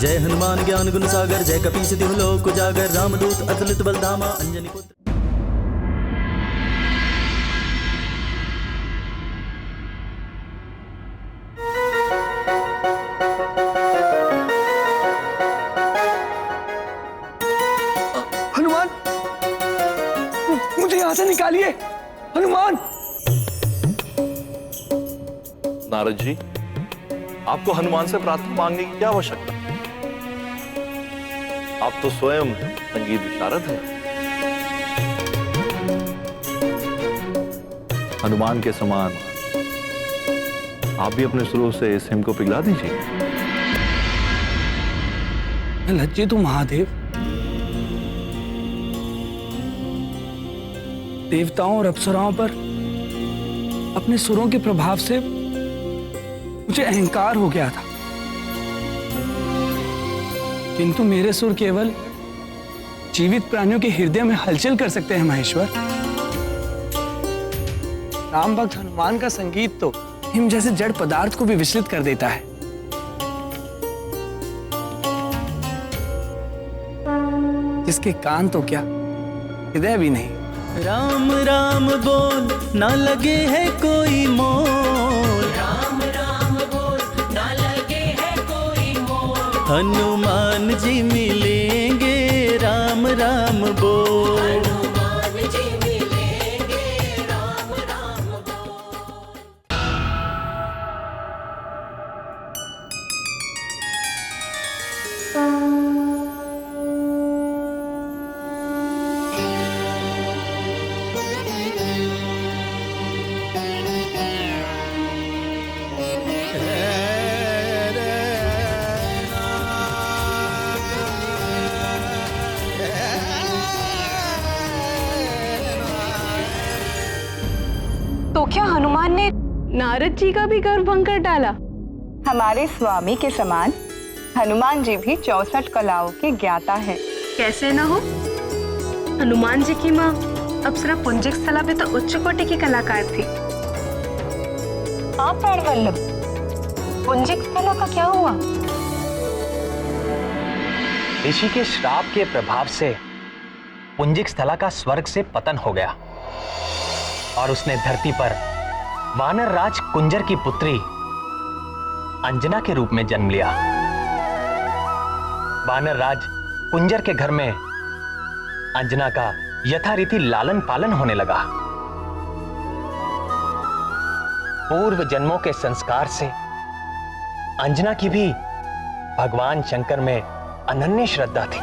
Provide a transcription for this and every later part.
जय हनुमान ज्ञान गुण सागर, जय कपीस तिहु लोक उजागर, रामदूत अतुलित बल धामा, अंजनी पुत्र। हनुमान, मुझे यहां से निकालिए। हनुमान। नारद जी, आपको हनुमान से प्रार्थना मांगने की क्या आवश्यकता? आप तो स्वयं संगीत विशारद हैं। हनुमान के समान आप भी अपने सुरों से इस हिम को पिघला दीजिए। मैं लज्जित हूं महादेव। देवताओं और अप्सराओं पर अपने सुरों के प्रभाव से मुझे अहंकार हो गया था, किंतु मेरे सुर केवल जीवित प्राणियों के हृदय में हलचल कर सकते हैं महेश्वर। राम भक्त हनुमान का संगीत तो हिम जैसे जड़ पदार्थ को भी विचलित कर देता है। जिसके कान तो क्या हृदय भी नहीं। राम राम बोल ना लगे है कोई मोल, राम राम बोल ना लगे है कोई मोल, हनुमान जी मिलेंगे राम राम बोल। हनुमान जी मिलेंगे राम राम बोल। तो क्या हनुमान ने नारद जी का भी गर्व भंग कर डाला? हमारे स्वामी के समान हनुमान जी भी 64 कलाओं के ज्ञाता है। कैसे ना हो, हनुमान जी की माँ अप्सरा पुंजिक स्थला भी तो उच्च कोटि की कलाकार थी। आप प्राणवल्लभ, पुंजिक स्थला का क्या हुआ? ऋषि के श्राप के प्रभाव से पुंजिक स्थला का स्वर्ग से पतन हो गया और उसने धरती पर वानर राज कुंजर की पुत्री अंजना के रूप में जन्म लिया। वानर राज कुंजर के घर में अंजना का यथारीति लालन पालन होने लगा। पूर्व जन्मों के संस्कार से अंजना की भी भगवान शंकर में अनन्य श्रद्धा थी।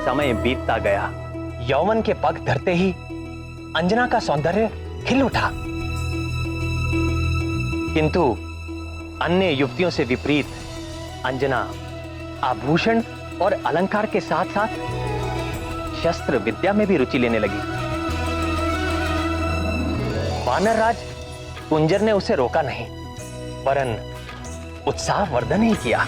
समय बीतता गया, यौवन के पग धरते ही अंजना का सौंदर्य खिल उठा, किंतु अन्य युवतियों से विपरीत अंजना आभूषण और अलंकार के साथ साथ शस्त्र विद्या में भी रुचि लेने लगी। वानरराज कुंजर ने उसे रोका नहीं, वरन उत्साह वर्धन ही किया।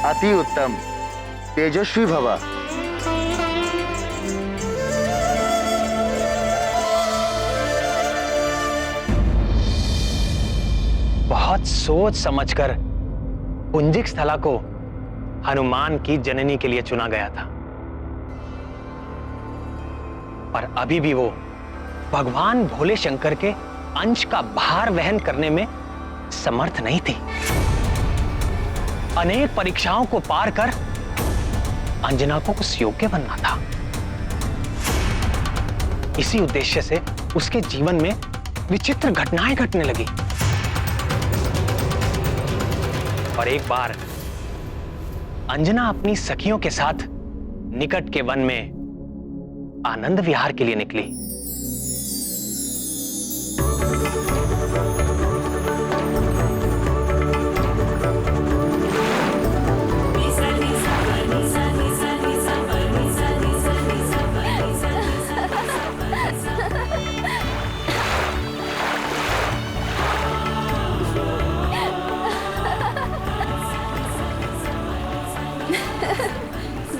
अति उत्तम, तेजस्वी भवा। बहुत सोच समझकर पुंजिक स्थला को हनुमान की जननी के लिए चुना गया था, पर अभी भी वो भगवान भोले शंकर के अंश का भार वहन करने में समर्थ नहीं थी। अनेक परीक्षाओं को पार कर अंजना को उस योग्य बनना था। इसी उद्देश्य से उसके जीवन में विचित्र घटनाएं घटने लगी। और एक बार अंजना अपनी सखियों के साथ निकट के वन में आनंद विहार के लिए निकली।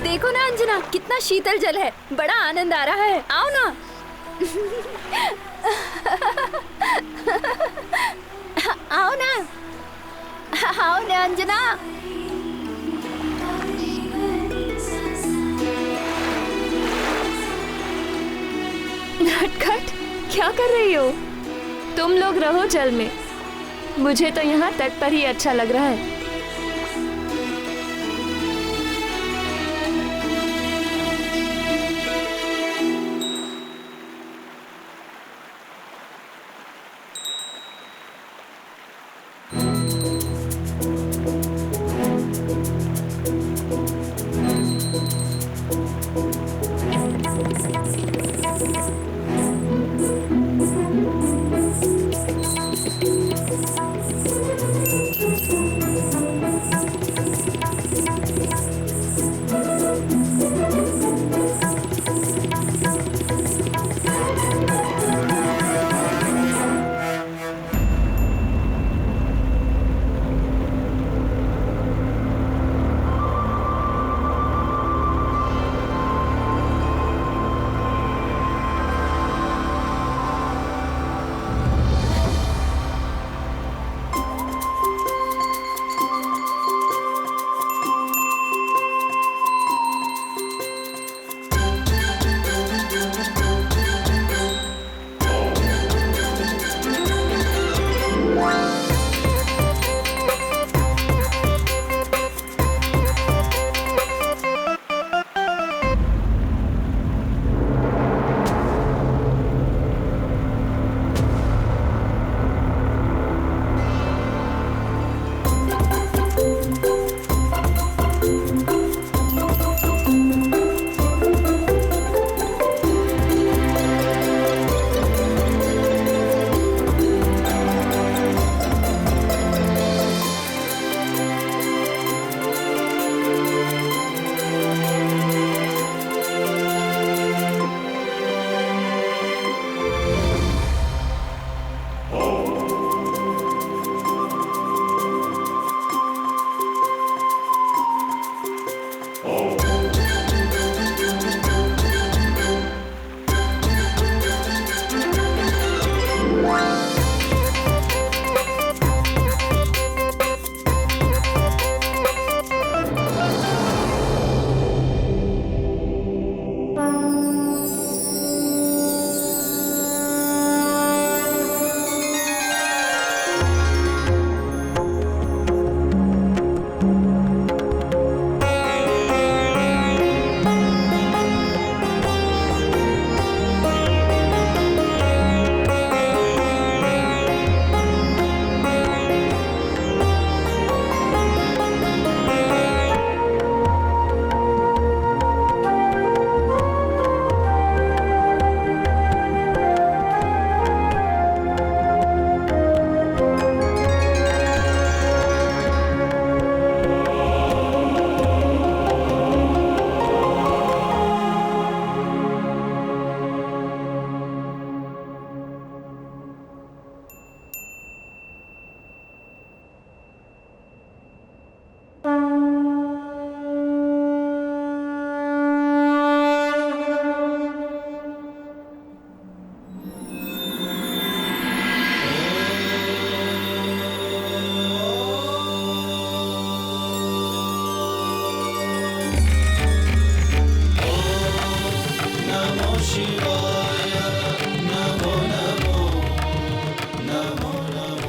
देखो ना अंजना, कितना शीतल जल है, बड़ा आनंद आ रहा है। आओ ना। आओ ना, आओ ना अंजना। नटखट, क्या कर रही हो? तुम लोग रहो जल में, मुझे तो यहाँ तट पर ही अच्छा लग रहा है।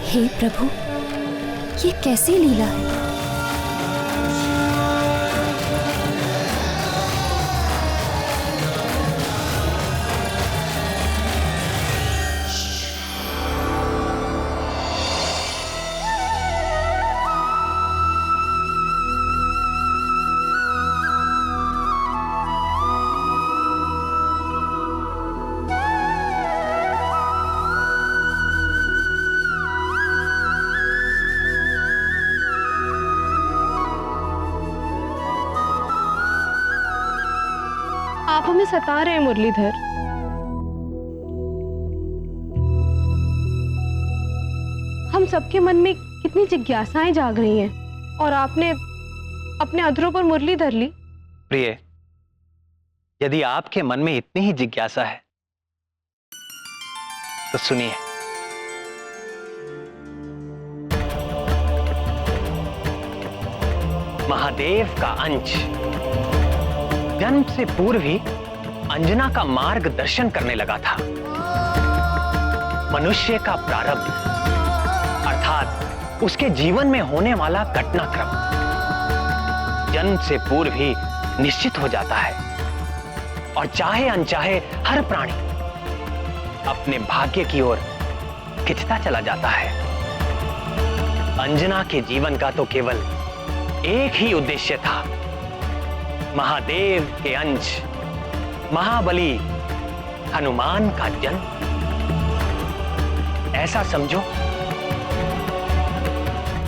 हे प्रभु, ये कैसी लीला है? आप हमें सता रहे हैं मुरलीधर। हम सबके मन में कितनी जिज्ञासाएं जाग रही हैं और आपने अपने अधरों पर मुरली धर ली। प्रिय, यदि आपके मन में इतनी ही जिज्ञासा है तो सुनिए। महादेव का अंश जन्म से पूर्व ही अंजना का मार्गदर्शन करने लगा था। मनुष्य का प्रारब्ध अर्थात उसके जीवन में होने वाला घटनाक्रम जन्म से पूर्व ही निश्चित हो जाता है और चाहे अनचाहे हर प्राणी अपने भाग्य की ओर खिंचता चला जाता है। अंजना के जीवन का तो केवल एक ही उद्देश्य था, महादेव के अंश महाबली हनुमान का जन्म। ऐसा समझो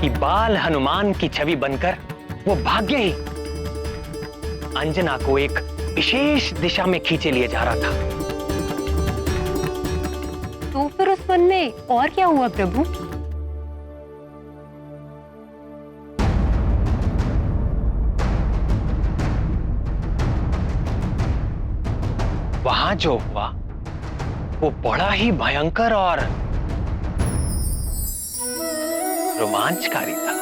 कि बाल हनुमान की छवि बनकर वो भाग्य ही अंजना को एक विशेष दिशा में खींचे लिए जा रहा था। तो फिर उस वन में और क्या हुआ प्रभु? वहां जो हुआ वो बड़ा ही भयंकर और रोमांचकारी था।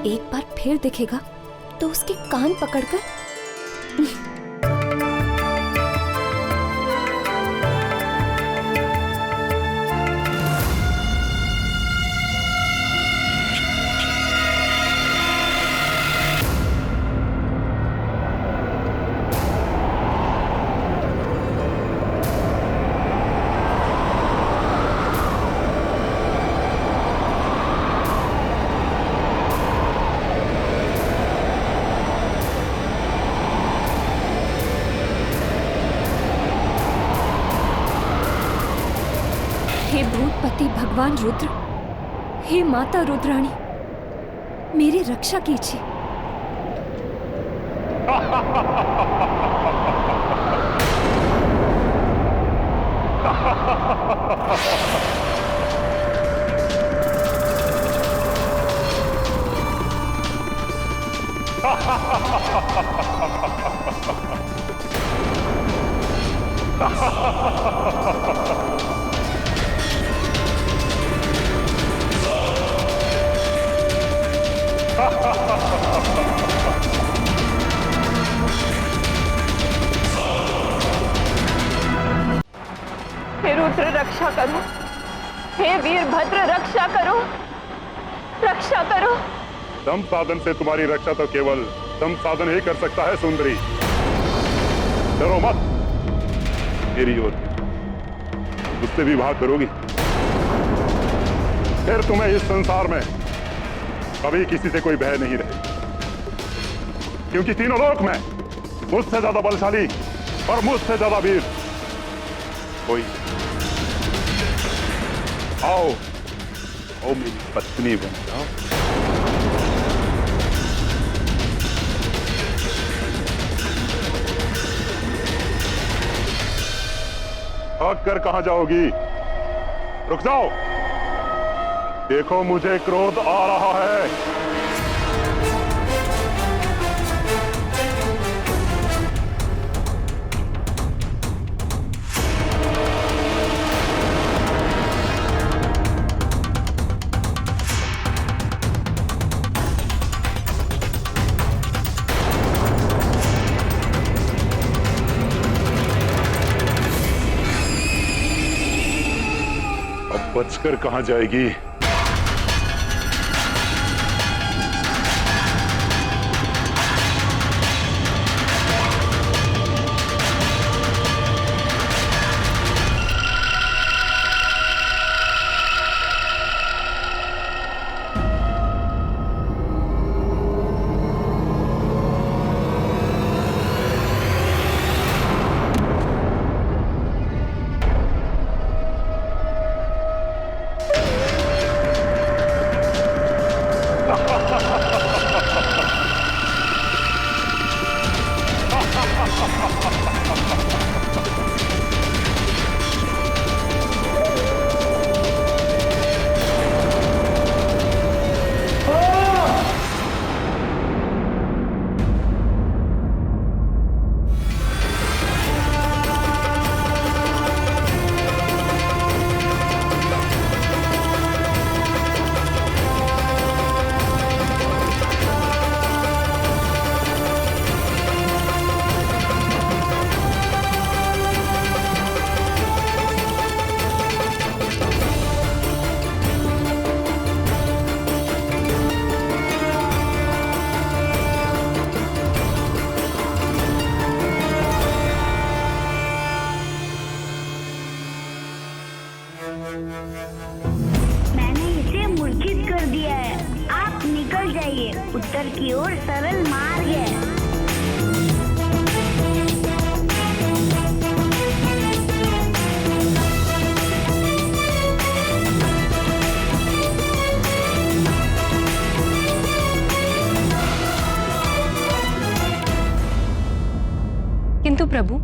एक बार फिर दिखेगा तो उसके कान पकड़कर हे भूतपति भगवान रुद्र, हे माता रुद्राणी, मेरी रक्षा कीजिए। हे रुद्र रक्षा करो, हे वीरभद्र रक्षा करो, रक्षा करो। दम साधन से तुम्हारी रक्षा तो केवल दम साधन ही कर सकता है सुंदरी। डरो मत, मेरी ओर उससे विवाह करोगी फिर तुम्हें इस संसार में कभी किसी से कोई भय नहीं रहे, क्योंकि तीनों लोक में मुझसे ज्यादा बलशाली और मुझसे ज्यादा वीर कोई। आओ आओ मेरी पत्नी बन जाओ। भाग कर कहां जाओगी? रुक जाओ, देखो मुझे क्रोध आ रहा है। बचकर कहां जाएगी। मैंने इसे मूर्छित कर दिया है। आप निकल जाइए। उत्तर की ओर सरल मार्ग है। किंतु प्रभु,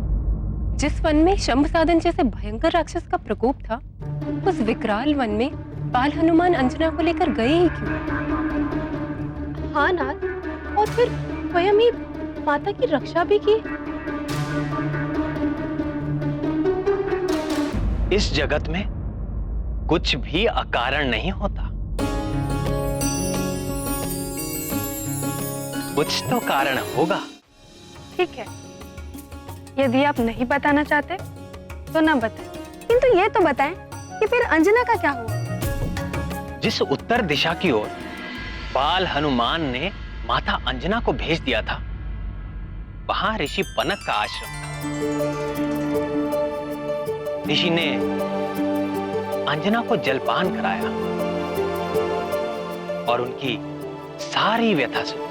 जिस वन में शंभ साधन जैसे भयंकर राक्षस का प्रकोप था, उस विकराल वन में बाल हनुमान अंजना को लेकर गए ही क्यों? हाँ नाथ, और फिर स्वयं ही माता की रक्षा भी की। इस जगत में कुछ भी अकारण नहीं होता। कुछ तो कारण होगा। ठीक है, यदि आप नहीं बताना चाहते तो ना बताएं, किंतु ये तो बताएं कि फिर अंजना का क्या हुआ? जिस उत्तर दिशा की ओर बाल हनुमान ने माता अंजना को भेज दिया था, वहां ऋषि पनक का आश्रम था। ऋषि ने अंजना को जलपान कराया और उनकी सारी व्यथा सुनी।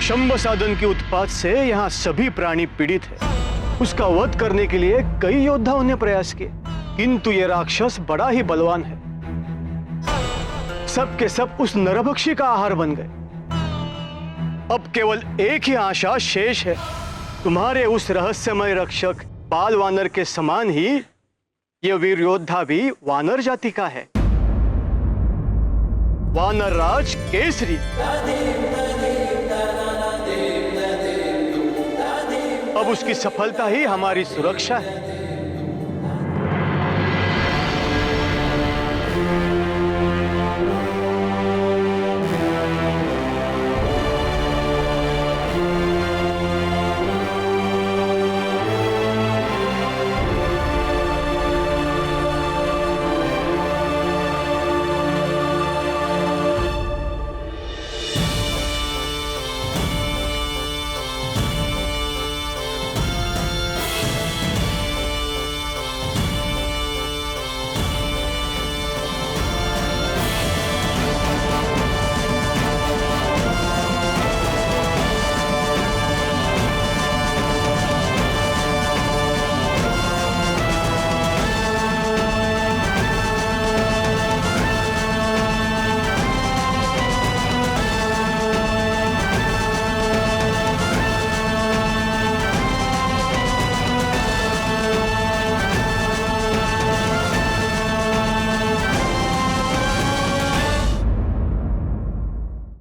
शंभ साधन के उत्पात से यहाँ सभी प्राणी पीड़ित है। उसका वध करने के लिए कई योद्धाओं ने प्रयास किए, किंतु ये राक्षस बड़ा ही बलवान है। सब के सब उस नरभक्षी का आहार बन गए। अब केवल एक ही आशा शेष है। तुम्हारे उस रहस्यमय रक्षक बाल वानर के समान ही यह वीर योद्धा भी वानर जाति का है। वानर राज केसरी। अब उसकी सफलता ही हमारी सुरक्षा है।